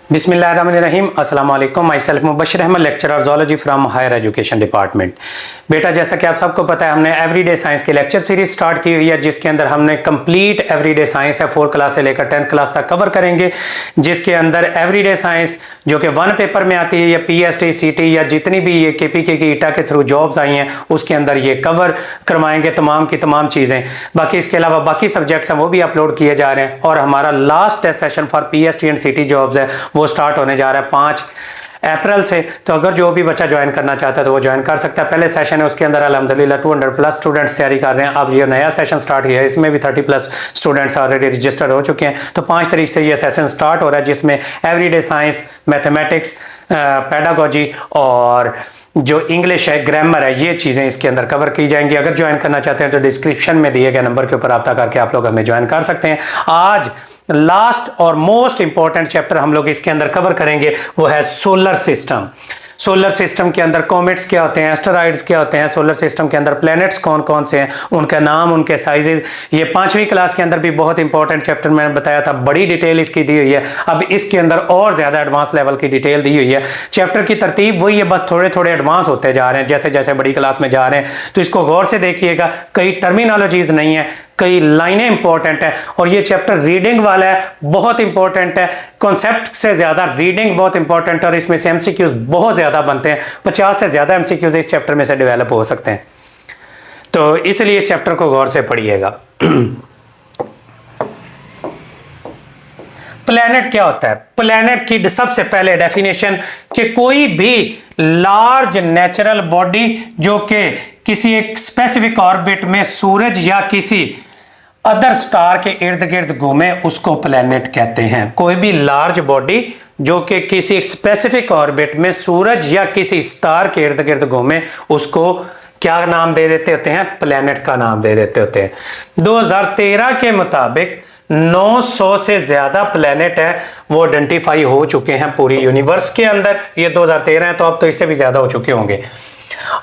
बिस्मिल्लाहिर्रहमानिर्रहीम अस्सलाम वालेकुम। Myself Mubashir Ahmad, lecturer zoology from higher education department. बेटा, जैसा कि आप सबको पता है, हमने एवरीडे साइंस की लेक्चर सीरीज स्टार्ट की हुई है, जिसके अंदर हमने कंप्लीट एवरीडे साइंस है 4 क्लास से लेकर 10th क्लास तक कवर करेंगे। जिसके अंदर एवरीडे साइंस जो कि 1 पेपर में आती है, या PST CT या जितनी भी ये KPK की ईटा के थ्रू जॉब्स आई हैं, उसके अंदर ये कवर करवाएंगे तमाम की तमाम चीज़ें। बाकी इसके अलावा बाकी सब्जेक्ट्स हैं वो भी अपलोड किए जा रहे हैं, और हमारा last test session for PST and CT jobs है वो स्टार्ट होने जा रहा है 5 अप्रैल से। तो अगर जो भी बच्चा ज्वाइन करना चाहता है तो वो ज्वाइन कर सकता है। पहले सेशन है, उसके अंदर अल्हम्दुलिल्लाह 200+ स्टूडेंट्स तैयारी कर रहे हैं। अब ये नया सेशन स्टार्ट किया है, इसमें भी 30+ स्टूडेंट्स ऑलरेडी रजिस्टर हो चुके हैं। तो 5 तारीख से ये सेशन स्टार्ट हो रहा है, जिसमें एवरीडे साइंस, मैथमेटिक्स, पेडागोजी और जो इंग्लिश है, ग्रामर है, ये चीज़ें इसके अंदर कवर की जाएंगी। अगर ज्वाइन करना चाहते हैं तो डिस्क्रिप्शन में दिए गए नंबर के ऊपर रब्ता करके आप लोग हमें ज्वाइन कर सकते हैं। आज लास्ट और मोस्ट इंपॉर्टेंट चैप्टर हम लोग इसके अंदर कवर करेंगे, वो है सोलर सिस्टम। सोलर सिस्टम के अंदर कॉमेट्स क्या होते हैं, एस्टेरॉइड्स क्या होते हैं, सोलर सिस्टम के अंदर प्लैनेट्स कौन कौन से हैं, उनका नाम, उनके साइजेस। ये 5वीं क्लास के अंदर भी बहुत इंपॉर्टेंट चैप्टर मैंने बताया था, बड़ी डिटेल इसकी दी हुई है। अब इसके अंदर और ज़्यादा एडवांस लेवल की डिटेल दी हुई है। चैप्टर की तरतीब वही है, बस थोड़े थोड़े एडवांस होते जा रहे हैं जैसे जैसे बड़ी क्लास में जा रहे हैं। तो इसको गौर से देखिएगा, कई टर्मिनोलॉजीज नहीं है, कई लाइनें इंपॉर्टेंट है, और ये चैप्टर रीडिंग वाला है, बहुत इंपॉर्टेंट है। कॉन्सेप्ट से ज्यादा रीडिंग बहुत इंपॉर्टेंट है, और इसमें से MCQs बहुत ज्यादा बनते हैं। 50 से ज्यादा MCQs इस चैप्टर में से डेवलप हो सकते हैं। तो इसलिए इस चैप्टर को गौर से पढ़िएगा। प्लैनेट क्या होता है? प्लैनेट की सबसे पहले डेफिनेशन कि कोई भी लार्ज नेचुरल बॉडी जो कि किसी एक स्पेसिफिक ऑर्बिट में सूरज या किसी अदर स्टार के इर्द गिर्द घूमे, उसको प्लैनेट कहते हैं। कोई भी लार्ज बॉडी जो कि किसी स्पेसिफिक ऑर्बिट में सूरज या किसी स्टार के इर्द गिर्द घूमे, उसको क्या नाम दे देते होते हैं? प्लैनेट का नाम दे देते होते हैं। 2013 के मुताबिक 900 से ज्यादा प्लैनेट है वो आइडेंटिफाई हो चुके हैं पूरी यूनिवर्स के अंदर। ये 2013 है, तो अब तो इससे भी ज्यादा हो चुके होंगे।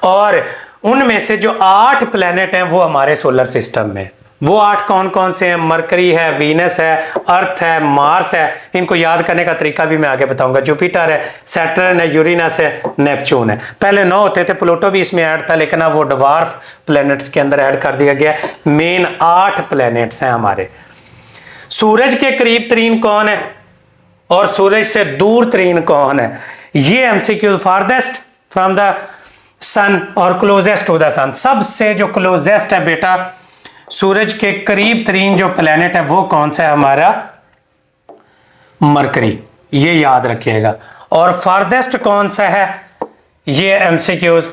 और उनमें से जो 8 प्लैनेट हैं वो हमारे सोलर सिस्टम में। वो 8 कौन कौन से हैं? मरकरी है, वीनस है, अर्थ है, मार्स है। इनको याद करने का तरीका भी मैं आगे बताऊंगा। जुपिटर है, सैटर्न है, यूरेनस है, नेपच्यून है। पहले 9 होते थे, प्लूटो भी इसमें ऐड था, लेकिन अब वो ड्वार्फ प्लैनेट्स के अंदर ऐड कर दिया गया। मेन 8 प्लैनेट्स हैं हमारे। सूरज के करीब तरीन कौन है और सूरज से दूर तरीन कौन है? ये MCQ farthest from the sun और क्लोजेस्ट टू द सन। सबसे जो क्लोजेस्ट है बेटा, सूरज के करीब तरीन जो प्लेनेट है वो कौन सा है? हमारा मरकरी, ये याद रखिएगा। और फारदेस्ट कौन सा है? ये MCQs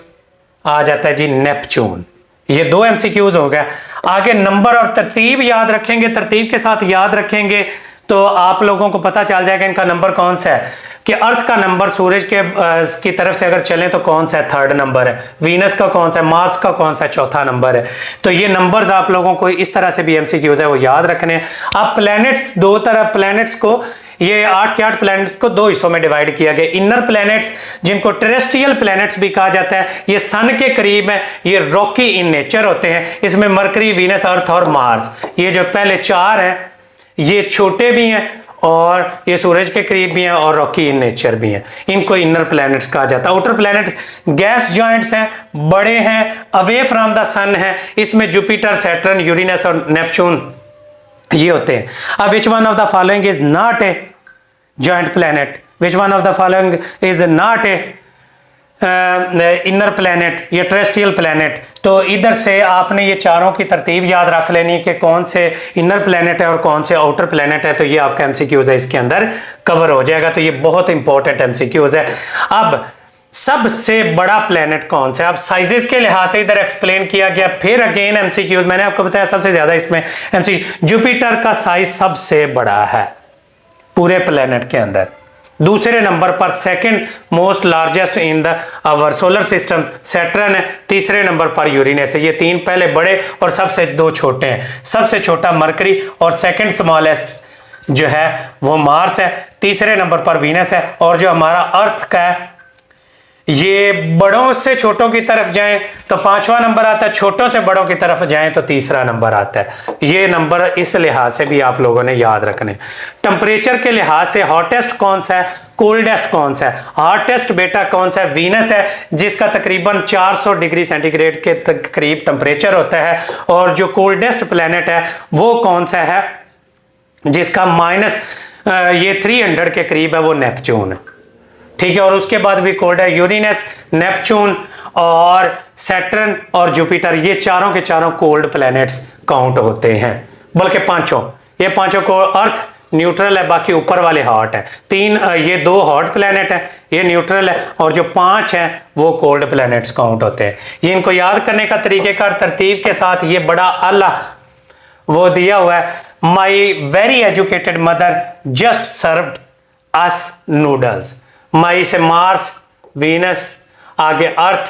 आ जाता है जी, नेपच्यून। ये 2 MCQs हो गया। आगे नंबर और तरतीब याद रखेंगे, तरतीब के साथ याद रखेंगे तो आप लोगों को पता चल जाएगा इनका नंबर कौन सा है। कि अर्थ का नंबर सूरज के की तरफ से अगर चलें तो कौन सा है? 3rd नंबर है। वीनस का कौन सा है? मार्स का कौन सा है? 4था नंबर है। तो ये नंबर्स आप लोगों को इस तरह से भी MCQs है वो याद रखने हैं। अब प्लैनेट्स, 2 तरह प्लैनेट्स को, ये 8 के 8 प्लैनेट्स को 2 हिस्सों में डिवाइड किया गया। इनर प्लैनेट्स जिनको टेरेस्ट्रियल प्लैनेट्स भी कहा जाता है, ये सन के करीब है, ये रॉकी इन नेचर होते हैं। इसमें मरकरी, वीनस, अर्थ और मार्स, ये जो पहले 4 हैं ये छोटे भी हैं और ये सूरज के करीब भी हैं और रॉकी इन नेचर भी हैं। इनको इनर प्लैनेट्स कहा जाता है। आउटर प्लैनेट्स गैस जॉइंट्स हैं, बड़े हैं, अवे फ्रॉम द सन है। इसमें जुपिटर, सैटर्न, यूरेनस और नेपच्यून ये होते हैं। अब which one of the following is not a joint planet? Which one of the following is not a inner planet या टेरेस्ट्रियल प्लैनेट? तो इधर से आपने ये चारों की तरतीब याद रख लेनी है कि कौन से इनर प्लैनेट है और कौन से आउटर प्लैनेट है। तो ये आपका MCQs है, इसके अंदर कवर हो जाएगा। तो ये बहुत इंपॉर्टेंट MCQs है। अब सबसे बड़ा प्लैनेट कौन सा है? अब साइजेस के लिहाज से इधर एक्सप्लेन किया गया। फिर अगेन MCQs, मैंने आपको बताया सबसे ज्यादा इसमें जुपिटर का साइज सबसे बड़ा है पूरे प्लैनेट के अंदर। दूसरे नंबर पर second most largest in the our solar system Saturn है। तीसरे नंबर पर यूरेनस है। ये 3 पहले बड़े और सबसे 2 छोटे हैं। सबसे छोटा मरकरी और सेकंड स्मॉलेस्ट जो है वो मार्स है। तीसरे नंबर पर वीनस है, और जो हमारा अर्थ का है ये बड़ों से छोटों की तरफ जाएं तो 5वां नंबर आता है, छोटों से बड़ों की तरफ जाएं तो 3रा नंबर आता है। ये नंबर इस लिहाज से भी आप लोगों ने याद रखने। टेम्परेचर के लिहाज से हॉटेस्ट कौन सा है, कोल्डेस्ट कौन सा है? हॉटेस्ट बेटा कौन सा है? वीनस है, जिसका तकरीबन 400 डिग्री सेंटीग्रेड के करीब टेम्परेचर होता है। और जो कोल्डेस्ट प्लेनेट है वो कौन सा है, जिसका ये 300 के करीब है, वो नेपच्यून है। ठीक है, और उसके बाद भी कोल्ड है यूरेनस, नेपच्यून और सैटर्न और जुपिटर। ये चारों के चारों कोल्ड प्लैनेट्स काउंट होते हैं, बल्कि पांचों। ये पांचों को अर्थ न्यूट्रल है, बाकी ऊपर वाले हॉट है। ये 2 हॉट प्लैनेट है, ये न्यूट्रल है, और जो 5 हैं वो कोल्ड प्लैनेट्स काउंट होते हैं। ये इनको याद करने का तरीकेकार तरतीब के साथ ये बड़ा आला वो दिया हुआ है। My very educated mother just served us noodles. My से मार्स, वीनस, आगे अर्थ,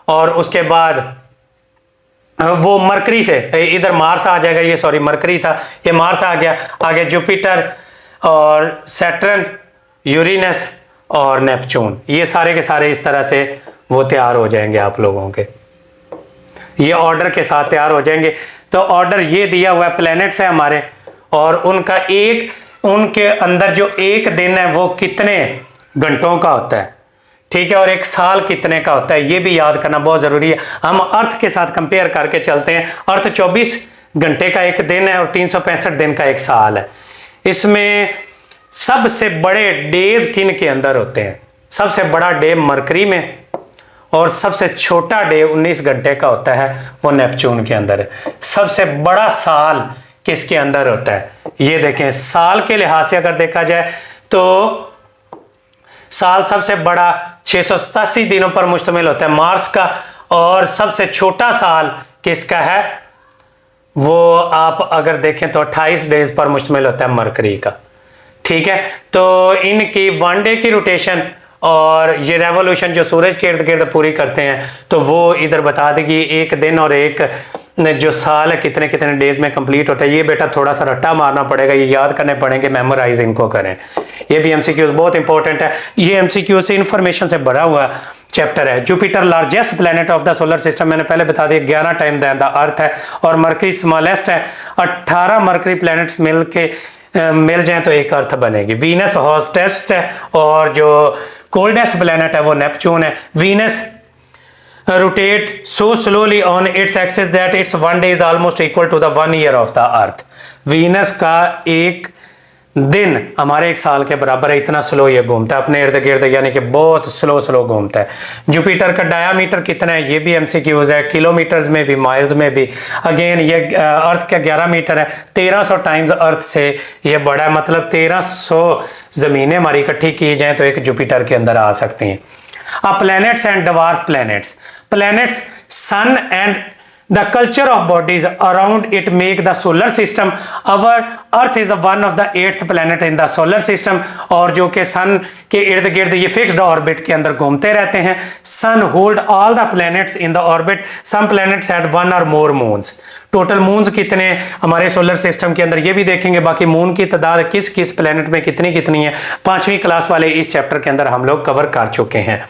और उसके बाद वो मरकरी से, इधर मार्स आ जाएगा, ये सॉरी मरकरी था, ये मार्स आ गया। आगे जुपिटर और सैटर्न, यूरेनस और नेपच्यून, ये सारे के सारे इस तरह से वो तैयार हो जाएंगे आप लोगों के, ये ऑर्डर के साथ तैयार हो जाएंगे। तो ऑर्डर ये दिया हुआ है, प्लैनेट्स है हमारे, और उनके अंदर जो एक दिन है वो कितने घंटों का होता है, ठीक है, और एक साल कितने का होता है, ये भी याद करना बहुत जरूरी है। हम अर्थ के साथ कंपेयर करके चलते हैं। अर्थ 24 घंटे का एक दिन है और 365 दिन का एक साल है। इसमें सबसे बड़े डेज किन के अंदर होते हैं? सबसे बड़ा डे मरकरी में, और सबसे छोटा डे 19 घंटे का होता है, वो नेपच्यून के अंदर है। सबसे बड़ा साल किसके अंदर होता है? ये देखें, साल के लिहाज से अगर देखा जाए तो साल सबसे बड़ा 687 दिनों पर मुश्तमिल होता है, मार्स का। और सबसे छोटा साल किसका है? वो आप अगर देखें तो 28 डेज पर मुश्तमिल होता है, मरकरी का। ठीक है, तो इनकी 1 डे की रोटेशन और ये रेवोल्यूशन जो सूरज के इर्द गिर्द पूरी करते हैं, तो वो इधर बता देगी एक दिन और एक जो साल है कितने कितने डेज में कंप्लीट होता है। ये बेटा थोड़ा सा रट्टा मारना पड़ेगा, ये याद करने पड़ेंगे, मेमोराइज इनको करें। ये भी एमसीक्यूज बहुत इंपॉर्टेंट है, ये एमसीक्यू से इंफॉर्मेशन से भरा हुआ चैप्टर है। Jupiter largest planet of the solar system, मैंने पहले बता दिया, 11 टाइम द अर्थ है। और मरकरी स्मॉलेस्ट है, 18 मरकरी प्लैनेट्स मिल जाएं तो एक अर्थ बनेगी। वीनस हॉटेस्ट है, और जो कोल्डेस्ट प्लैनेट है वो नेपच्यून है। Venus rotate so slowly on its axis that its 1 day is almost equal to the 1 year of the earth। Venus का एक दिन हमारे एक साल के बराबर है, इतना स्लो ये घूमता है अपने इर्द गिर्द, यानी कि बहुत स्लो घूमता है। जुपिटर का डायामीटर कितना है, ये भी एमसीक्यूज है, किलोमीटर्स में भी, माइल्स में भी। अगेन ये अर्थ का 11 मीटर है, 1300 टाइम्स अर्थ से ये बड़ा है, मतलब 1300 जमीनें हमारी इकट्ठी की जाए तो एक जुपिटर के अंदर आ सकती हैं। Planets and dwarf planets. Planets, sun and the culture of bodies around it make the solar system. Our earth is one of the 8th planet in the solar system, और जो कि सन के इर्द गिर्द ये फिक्स्ड ऑर्बिट के अंदर घूमते रहते हैं। Sun hold all the planets in the orbit, some planets had 1 or more moons। Total moons कितने हमारे सोलर सिस्टम के अंदर, ये भी देखेंगे। बाकी मून की तादाद किस किस प्लैनेट में कितनी कितनी है, 5वीं क्लास वाले इस चैप्टर के अंदर हम लोग कवर कर चुके हैं।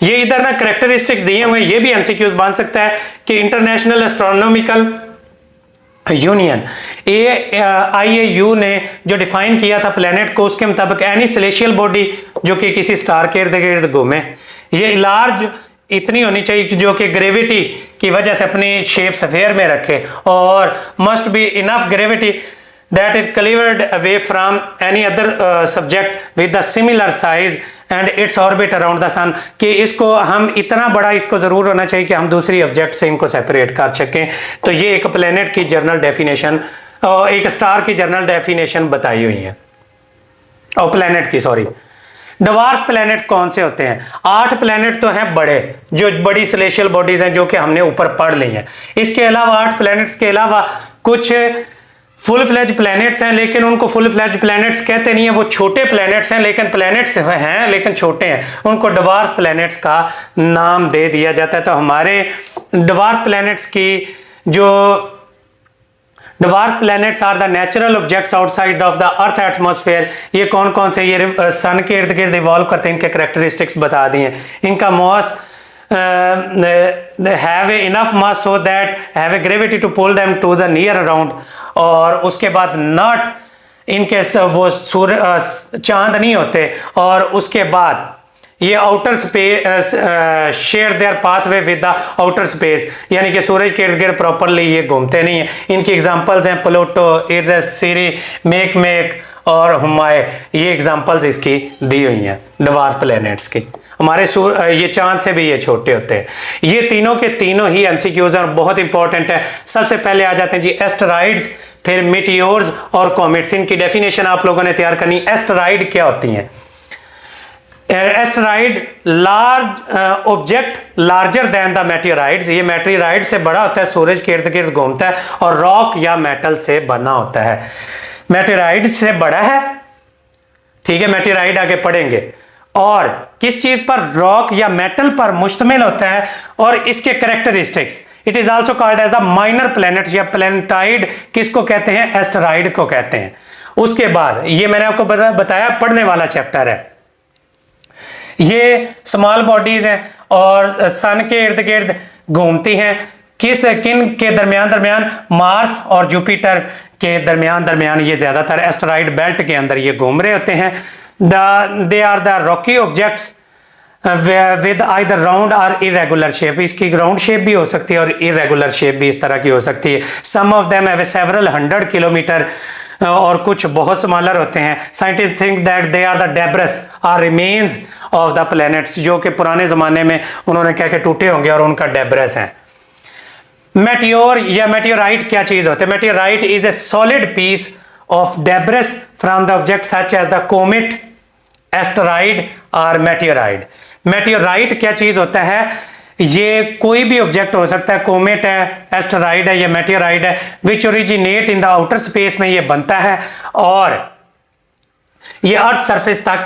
ये इधर ना कैरेक्टरिस्टिक्स दिए हुए, ये भी एमसीक्यूज बन सकता है कि इंटरनेशनल एस्ट्रोनॉमिकल यूनियन IAU ने जो डिफाइन किया था प्लेनेट को, उसके मुताबिक एनी सेलेशियल बॉडी जो कि किसी स्टार के इर्द गिर्द घूमे, ये लार्ज इतनी होनी चाहिए जो कि ग्रेविटी की वजह से अपनी शेप स्फीयर में रखे, और must be enough gravity that it cleared away from any other subject with the similar size and its orbit around the sun, कि इसको हम इतना बड़ा इसको जरूर होना चाहिए कि हम दूसरी ऑब्जेक्ट से इनको सेपरेट कर सकें। तो ये एक प्लेनेट की जनरल डेफिनेशन, एक स्टार की जनरल डेफिनेशन बताई हुई है, और प्लेनेट की, सॉरी। डवार्फ प्लेनेट कौन से होते हैं? 8 प्लेनेट तो हैं बड़े, जो बड़ी सेलेशियल बॉडीज हैं, जो कि हमने ऊपर पढ़ ली हैं। इसके अलावा 8 प्लेनेट्स के अलावा कुछ फुल फ्लैज प्लैनेट्स हैं, लेकिन उनको फुल फ्लैज प्लैनेट्स कहते नहीं है, वो छोटे प्लैनेट्स हैं, लेकिन प्लैनेट्स हैं लेकिन छोटे हैं, उनको डवार्फ प्लैनेट्स का नाम दे दिया जाता है। तो हमारे डवार्फ प्लैनेट्स की जो Dwarf planets are the natural objects outside of the Earth atmosphere। ये कौन कौन से, ये सन के इर्द गिर्द इवॉल्व करते हैं, इनके करेक्टरिस्टिक्स बता दिए। इनका moss have enough mass so that have a gravity to pull them to the near around, और उसके बाद नॉट इनके वो चांद नहीं होते, और उसके बाद ये outer space share their pathway with the outer space, यानी कि सूरज के इर्द गिर्द प्रॉपरली ये घूमते नहीं है। इनकी एग्जांपल्स हैं प्लूटो, इरस, सीरी, मेक और हुमाए, ये एग्जांपल्स इसकी दी हुई हैं डवार्फ प्लैनेट्स की। हमारे ये चांद से भी ये छोटे होते हैं। ये तीनों के तीनों ही एमसीक्यूज और बहुत इंपॉर्टेंट है। सबसे पहले आ जाते हैं जी एस्टेरॉइड्स, फिर मीटियोर्स और कॉमेट्स। इनकी डेफिनेशन आप लोगों ने तैयार करनी। एस्टेरॉइड क्या होती हैं? Asteroid large object larger than the meteoroids, ये मेटियोराइड से बड़ा होता है, सूरज के इर्द गिर्द घूमता है और रॉक या मेटल से बना होता है। मेटियोराइड से बड़ा है, ठीक है, मेटियोराइड आगे पढ़ेंगे। और किस चीज पर? रॉक या मेटल पर मुश्तमिल होता है। और इसके characteristics, it is also called as the minor planet या प्लैनेटाइड। किसको कहते हैं? एस्टेरॉइड को कहते हैं। उसके बाद ये मैंने आपको बताया पढ़ने वाला चैप्टर है। ये स्मॉल बॉडीज हैं और सन के इर्द गिर्द घूमती हैं। किन के दरमियान? मार्स और जुपिटर के दरमियान ये ज्यादातर एस्टेरॉइड बेल्ट के अंदर ये घूम रहे होते हैं। They are the rocky objects with either round और इरेगुलर शेप। इसकी राउंड शेप भी हो सकती है और इरेगुलर शेप भी इस तरह की हो सकती है। Some of them have several 100 kilometres, और कुछ बहुत स्मॉलर होते हैं। Scientist think that they are the debris are remains of the planets, जो कि पुराने जमाने में उन्होंने कह के टूटे होंगे और उनका डेब्रस है। मेटियोर या मेटियोराइट क्या चीज होती है? Meteorite is a solid piece of debris from the object such as the comet, asteroid और मेटियोराइड। मेटियोराइट क्या चीज होता है? ये कोई भी ऑब्जेक्ट हो सकता है, कोमेट है, एस्टेरॉइड है या मेटियोराइड है, which originate in the outer space में ये बनता है और ये अर्थ सरफेस तक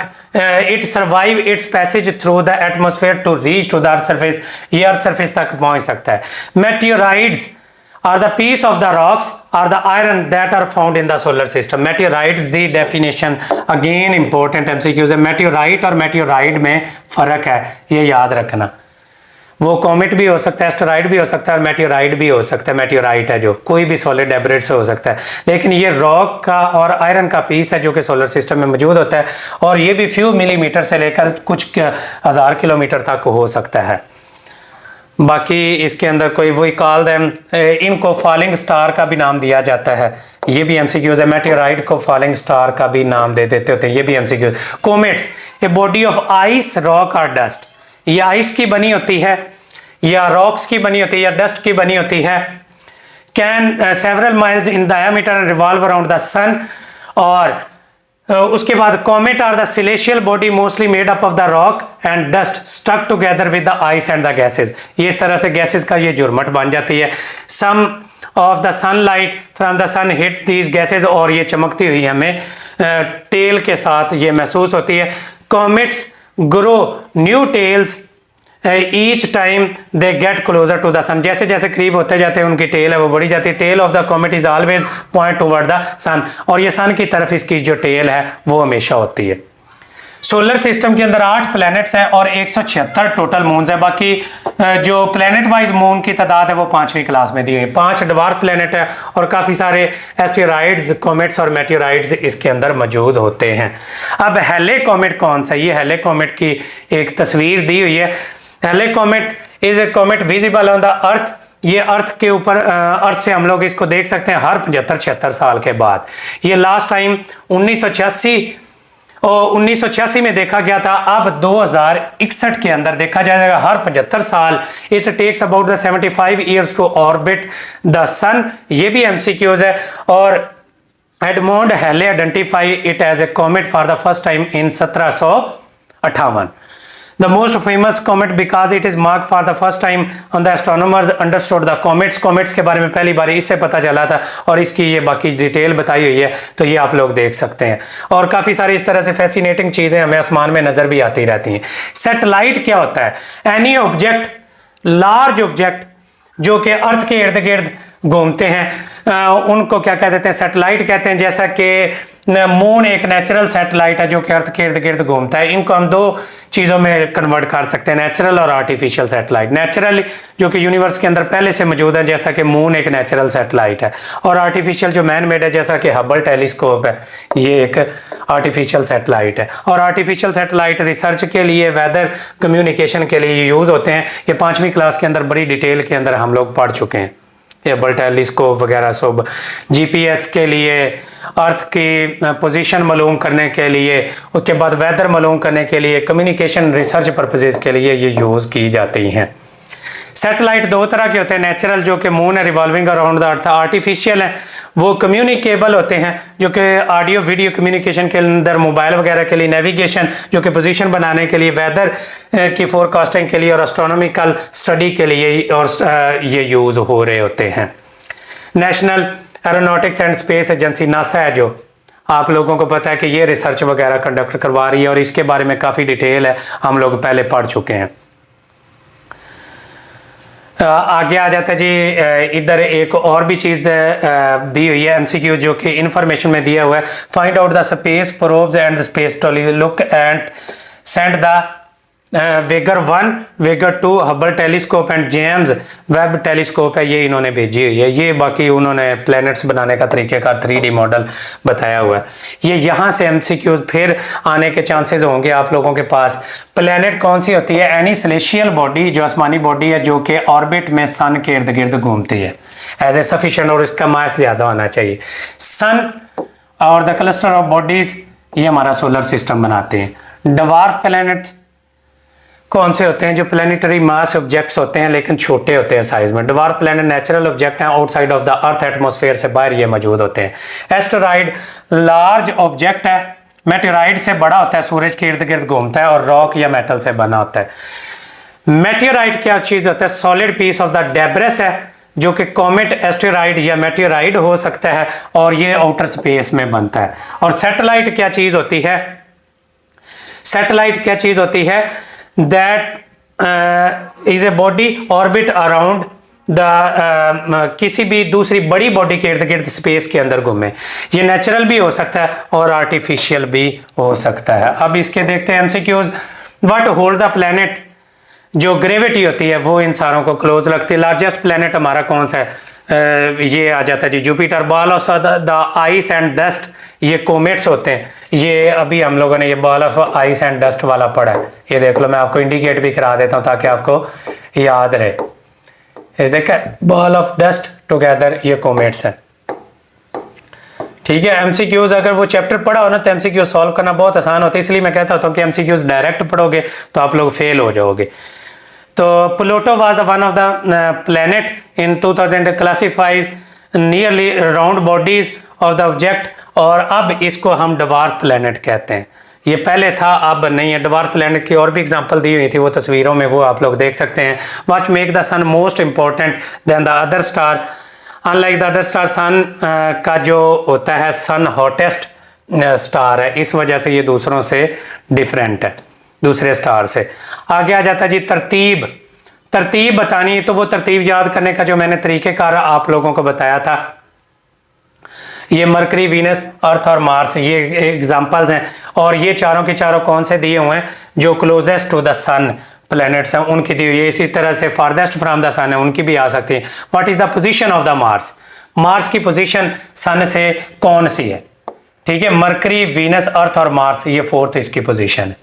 it survive its passage through the atmosphere to reach to the earth surface, ये अर्थ सरफेस तक पहुंच सकता है। मेटियोराइड्स are the piece of the rocks or the iron that are found in the solar system। meteorites the definition again important MCQs है। meteorite और meteoride में फर्क है, ये याद रखना। वो कॉमेट भी हो सकता है, एस्टेरॉइड भी हो सकता है और मेटियोराइड भी हो सकता है। मेटियोराइट है जो कोई भी सॉलिड डेब्रिस से हो सकता है, लेकिन ये रॉक का और आयरन का पीस है जो कि सोलर सिस्टम में मौजूद होता है और ये भी फ्यू मिलीमीटर से लेकर कुछ हजार किलोमीटर तक हो सकता है। बाकी इसके अंदर कोई वही कॉल देम, इनको फॉलिंग स्टार का भी नाम दिया जाता है। ये भी एमसीक्यूज है। मेटियोराइड को फॉलिंग स्टार का भी नाम दे देते होते हैं, ये भी MCQs. Comets a body of ice, rock और डस्ट, ये आइस की बनी होती है या रॉक्स की बनी होती है या डस्ट की बनी होती है। Can several miles in diameter revolve around the sun. और उसके बाद comet are the celestial body mostly made up of the rock and dust stuck together with the ice and the gases. ये इस तरह से गैसेस का ये जुर्मट बन जाती है। Some of the sunlight from the sun hit these gases, और ये चमकती हुई हमें टेल के साथ ये महसूस होती है। Comets grow new tails each time they get closer to the sun, जैसे जैसे करीब होते जाते हैं उनकी टेल है वो बढ़ी जाती है। Tail of the comet is always point toward the sun, और ये सन की तरफ इसकी जो टेल है वो हमेशा होती है। सोलर सिस्टम के अंदर 8 प्लैनेट्स हैं और 176 टोटल मून्स हैं। बाकी जो प्लैनेट वाइज मून की तादाद है वो 5वीं क्लास में दी हुई है। 5 डवार्फ प्लैनेट है और काफ़ी सारे एस्टेरॉइड्स, कॉमेट्स और मेटियोराइड्स इसके अंदर मौजूद होते हैं। अब हेले कॉमेट कौन सा? ये हेले कॉमेट की एक तस्वीर दी हुई है। हेले comet is a comet visible on the earth, ये अर्थ के ऊपर अर्थ से हम लोग इसको देख सकते हैं हर 75-76 साल के बाद। ये लास्ट टाइम 1986 में देखा गया था, अब 2061 के अंदर देखा जाएगा हर 75 साल। It takes about the 75 years to orbit the sun, ये भी एमसीक्यूज है। और Edmond Halley identify it as a comet for the first time in 1758। The most famous comet because it is marked for the first time on the astronomers understood the comets। comets के बारे में पहली बार इससे पता चला था और इसकी ये बाकी डिटेल बताई हुई है, तो ये आप लोग देख सकते हैं। और काफ़ी सारी इस तरह से फैसिनेटिंग चीज़ें हमें आसमान में नज़र भी आती रहती हैं। सैटेलाइट क्या होता है? एनी ऑब्जेक्ट, लार्ज ऑब्जेक्ट जो कि अर्थ के इर्द गिर्द घूमते हैं उनको क्या कह देते हैं, सैटेलाइट कहते हैं। जैसा कि मून एक नेचुरल सैटेलाइट है जो कि अर्थ के इर्द गिर्द घूमता है। इनको हम दो चीज़ों में कन्वर्ट कर सकते हैं, नेचुरल और आर्टिफिशियल सैटेलाइट। नेचुरल जो कि यूनिवर्स के अंदर पहले से मौजूद है, जैसा कि मून एक नेचुरल सैटेलाइट है, और आर्टिफिशियल जो मैन मेड है, जैसा कि हबल टेलीस्कोप है, ये एक आर्टिफिशियल सैटेलाइट है। और आर्टिफिशियल सैटेलाइट रिसर्च के लिए, वेदर कम्युनिकेशन के लिए यूज़ होते हैं। ये 5वीं क्लास के अंदर बड़ी डिटेल के अंदर हम लोग पढ़ चुके हैं, हबल टेलीस्कोप वगैरह सब। जीपीएस के लिए, अर्थ की पोजीशन मालूम करने के लिए, उसके बाद वेदर मालूम करने के लिए, कम्युनिकेशन रिसर्च पर्पसेस के लिए ये यूज़ की जाती हैं। सैटेलाइट दो तरह के होते हैं, नेचुरल जो कि मून है revolving around the earth, artificial है वो कम्युनिकेबल होते हैं जो कि ऑडियो वीडियो कम्युनिकेशन के अंदर, मोबाइल वगैरह के लिए, नेविगेशन जो कि पोजीशन बनाने के लिए, वेदर की फोरकास्टिंग के लिए और एस्ट्रोनॉमिकल स्टडी के लिए और ये यूज़ हो रहे होते हैं। National aeronautics and space agency NASA है, जो आप लोगों को पता है कि ये रिसर्च वगैरह कंडक्ट करवा रही है और इसके बारे में काफ़ी डिटेल है, हम लोग पहले पढ़ चुके हैं। आगे आ जाता है जी, इधर एक और भी चीज़ दी हुई है एमसीक्यू जो कि इंफॉर्मेशन में दिया हुआ है। Find out the space probes and space look and send the Voyager 1, Voyager 2, Hubble telescope and James Webb telescope है, ये इन्होंने भेजी हुई है। ये बाकी उन्होंने प्लैनेट्स बनाने का तरीक़ेकार 3D मॉडल बताया हुआ है। ये यहाँ से एमसीक्यूज फिर आने के चांसेस होंगे आप लोगों के पास। प्लैनेट कौन सी होती है? एनी सेलेस्टियल बॉडी, जो आसमानी बॉडी है जो कि ऑर्बिट में सन के इर्द गिर्द घूमती है एज ए सफिशिएंट, और इसका मास ज़्यादा होना चाहिए। सन और द क्लस्टर ऑफ बॉडीज ये हमारा सोलर सिस्टम बनाते हैं। डवार्फ प्लैनेट कौन से होते हैं? जो प्लैनेटरी मास ऑब्जेक्ट्स होते हैं लेकिन छोटे होते हैं साइज में। डवार्फ प्लैनेट नेचुरल ऑब्जेक्ट हैं, outside of the earth atmosphere से बाहर ये मौजूद होते हैं। एस्टेरॉइड लार्ज ऑब्जेक्ट है, मेटेराइड से बड़ा होता है, सूरज के इर्द गिर्द घूमता है और रॉक या मेटल से बना होता है। मेटेराइड क्या चीज होता है? Solid piece of the debris है जो कि कॉमेट, एस्टेरॉइड या मेटेराइड हो सकता है और ये आउटर स्पेस में बनता है। और सैटेलाइट क्या चीज होती है? सैटेलाइट क्या चीज होती है? That is a body orbit around the किसी भी दूसरी बड़ी बॉडी के इर्द गिर्द स्पेस के अंदर घूमे। ये नेचुरल भी हो सकता है और आर्टिफिशियल भी हो सकता है। अब इसके देखते हैं MCQs. What hold the planet, जो ग्रेविटी होती है वो इन सारों को क्लोज रखती है। लार्जेस्ट प्लैनेट हमारा कौन सा है? ये आ जाता है जी Jupiter. Ball of the ice and dust, ये कोमेट्स होते हैं। ये अभी हम लोगों ने ये ball of ice and dust वाला पढ़ा है, ये देख लो, मैं आपको इंडिकेट भी करा देता हूँ ताकि आपको याद रहे। ये देखा, बॉल ऑफ डस्ट टुगेदर, ये कोमेट्स है। ठीक है, एमसीक्यूज अगर वो चैप्टर पढ़ा हो ना तो एमसीक्यू सॉल्व करना बहुत आसान होता है, इसलिए मैं कहता होता हूँ कि एमसीक्यूज डायरेक्ट पढ़ोगे तो आप लोग फेल हो जाओगे। तो Pluto was one of the planet in 2000 classified nearly round bodies of the object, और अब इसको हम डवार्फ प्लैनेट कहते हैं। ये पहले था, अब नहीं है। डवार्फ प्लैनेट की और भी एग्जांपल दी हुई थी वो तस्वीरों में, वो आप लोग देख सकते हैं। What make the sun most important than the other star, unlike the other star, sun का जो होता है सन हॉटेस्ट स्टार है, इस वजह से ये दूसरों से डिफरेंट है, दूसरे स्टार से। आगे आ जाता है जी तरतीब। तरतीब बतानी, तो वो तरतीब याद करने का जो मैंने तरीकेकार आप लोगों को बताया था, ये मरकरी, वीनस, अर्थ और मार्स, ये एग्जांपल्स हैं। और ये चारों के चारों कौन से दिए हुए हैं? जो closest to the sun planets हैं उनकी दी हुई है। इसी तरह से फारदेस्ट फ्रॉम द सन है, उनकी भी आ सकती है। What is the position of the Mars, Mars की पोजीशन सन से कौन सी है? ठीक है, मरकरी, वीनस, अर्थ और मार्स, ये फोर्थ इसकी पोजीशन है।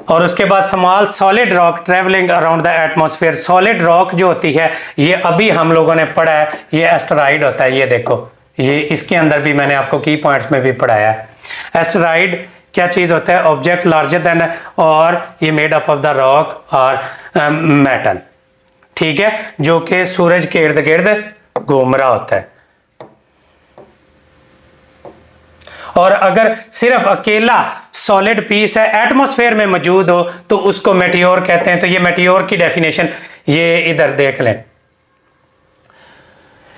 और उसके बाद small solid rock travelling around the atmosphere. Solid rock जो होती है ये अभी हम लोगों ने पढ़ा है, ये एस्टेरॉइड होता है। ये देखो, ये इसके अंदर भी मैंने आपको की पॉइंट्स में भी पढ़ाया है। एस्टेरॉइड क्या चीज होता है? ऑब्जेक्ट लार्जर देन, और ये made up of the rock और मेटल। ठीक है, जो कि सूरज के इर्द गिर्द घूम रहा होता है। और अगर सिर्फ अकेला सॉलिड पीस है एटमॉस्फेयर में मौजूद हो तो उसको मेटियोर कहते हैं। तो ये मेटियोर की डेफिनेशन ये इधर देख लें।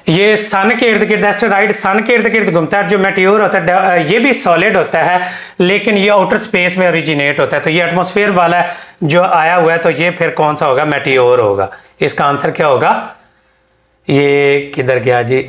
ये सन के इर्द गिर्द, एस्टेरॉइड सन के इर्द गिर्द घूमता है। जो मेटियोर होता है ये भी सॉलिड होता है लेकिन ये आउटर स्पेस में ओरिजिनेट होता है। तो ये एटमॉस्फेयर वाला जो आया हुआ है तो ये फिर कौन सा होगा? मेटियोर होगा। इसका आंसर क्या होगा? ये किधर गया जी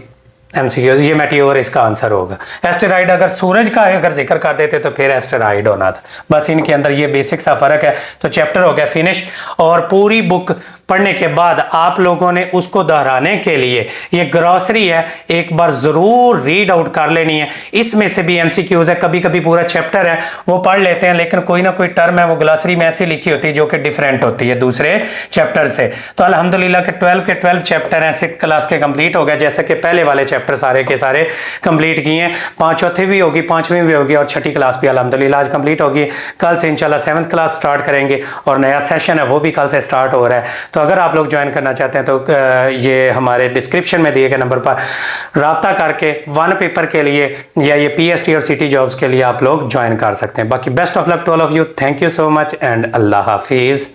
एमसीक्यूज, ये मेटियोर इसका आंसर होगा। एस्टेरॉइड अगर सूरज का अगर जिक्र कर देते तो फिर एस्टेरॉइड होना था। बस इनके अंदर ये बेसिक सा फर्क है। तो चैप्टर हो गया फिनिश। और पूरी बुक पढ़ने के बाद आप लोगों ने उसको दोहराने के लिए, ये ग्रॉसरी है, एक बार जरूर रीड आउट कर लेनी है। इसमें से भी एमसीक्यूज है, कभी कभी पूरा चैप्टर है वो पढ़ लेते हैं, लेकिन कोई ना कोई टर्म है वो ग्लॉसरी में ऐसी लिखी होती है जो कि डिफरेंट होती है दूसरे चैप्टर से। तो अल्हम्दुलिल्लाह के 12 चैप्टर हैं 6th क्लास के कंप्लीट हो गए, जैसे कि पहले वाले चैप्टर सारे के सारे कंप्लीट किए हैं। 5 भी होगी, 5वीं भी होगी और 6ठी क्लास भी अल्हम्दुलिल्लाह आज कंप्लीट होगी। कल से इंशाल्लाह 7th क्लास स्टार्ट करेंगे और नया सेशन है वो भी कल से स्टार्ट हो रहा है। तो अगर आप लोग ज्वाइन करना चाहते हैं तो ये हमारे डिस्क्रिप्शन में दिए गए नंबर पर राब्ता करके 1 पेपर के लिए या ये पीएसटी और सिटी जॉब्स के लिए आप लोग ज्वाइन कर सकते हैं। बाकी best of luck to all of you. Thank you so much and अल्लाह हाफिज़।